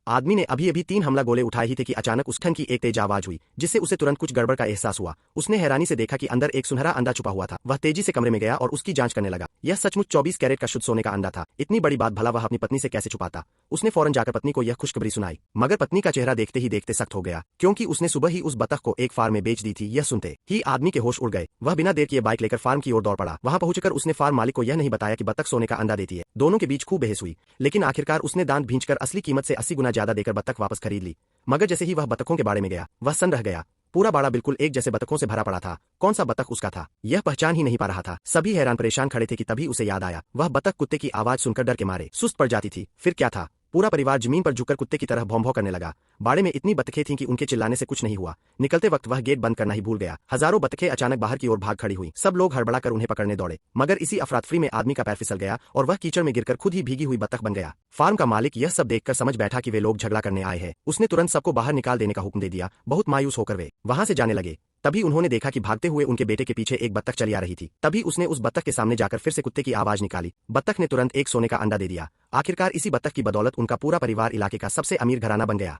आदमी ने अभी अभी 3 हमला गोले उठाए ही थे कि अचानक उस ठन की एक तेज आवाज हुई, जिससे उसे तुरंत कुछ गड़बड़ का एहसास हुआ। उसने हैरानी से देखा कि अंदर एक सुनहरा अंडा छुपा हुआ था। वह तेजी से कमरे में गया और उसकी जांच करने लगा। यह सचमुच 24 कैरेट का शुद्ध सोने का अंडा था। इतनी बड़ी बात भला वह अपनी पत्नी से कैसे छुपाता। उसने फौरन जाकर पत्नी को यह खुशखबरी सुनाई, मगर पत्नी का चेहरा देखते ही देखते सख्त हो गया, क्योंकि उसने सुबह ही उस बतख को एक फार्म में बेच दी थी। यह सुनते ही आदमी के होश उड़ गए। वह बिना देर किए बाइक लेकर फार्म की ओर दौड़ पड़ा। वहां पहुंचकर उसने फार्म मालिक को यह नहीं बताया कि बतख सोने का अंडा देती है। दोनों के बीच खूब बहस हुई, लेकिन आखिरकार उसने दांत भींचकर असली कीमत से 80 गुना ज्यादा देकर बतख वापस खरीद ली। मगर जैसे ही वह बतखों के बाड़े में गया, वह सन्न रह गया। पूरा बाड़ा बिल्कुल एक जैसे बतखों से भरा पड़ा था। कौन सा बतख उसका था, यह पहचान ही नहीं पा रहा था। सभी हैरान परेशान खड़े थे कि तभी उसे याद आया, वह बतख कुत्ते की आवाज सुनकर डर के मारे सुस्त पड़ जाती थी। फिर क्या था, पूरा परिवार जमीन पर झुककर कुत्ते की तरह भौं-भौं करने लगा। बाड़े में इतनी बतखें थीं कि उनके चिल्लाने से कुछ नहीं हुआ। निकलते वक्त वह गेट बंद करना ही भूल गया। हजारों बतखें अचानक बाहर की ओर भाग खड़ी हुई। सब लोग हड़बड़ाकर उन्हें पकड़ने दौड़े, मगर इसी अफरातफरी में आदमी का पैर फिसल गया और वह कीचड़ में गिरकर खुद ही भीगी हुई बतख बन गया। फार्म का मालिक यह सब देखकर समझ बैठा कि वे लोग झगड़ा करने आए हैं। उसने तुरंत सबको बाहर निकाल देने का हुक्म दे दिया। बहुत मायूस होकर वे वहां से जाने लगे। तभी उन्होंने देखा कि भागते हुए उनके बेटे के पीछे एक बत्तख चली आ रही थी। तभी उसने उस बत्तख के सामने जाकर फिर से कुत्ते की आवाज निकाली। बत्तख ने तुरंत एक सोने का अंडा दे दिया। आखिरकार इसी बत्तख की बदौलत उनका पूरा परिवार इलाके का सबसे अमीर घराना बन गया।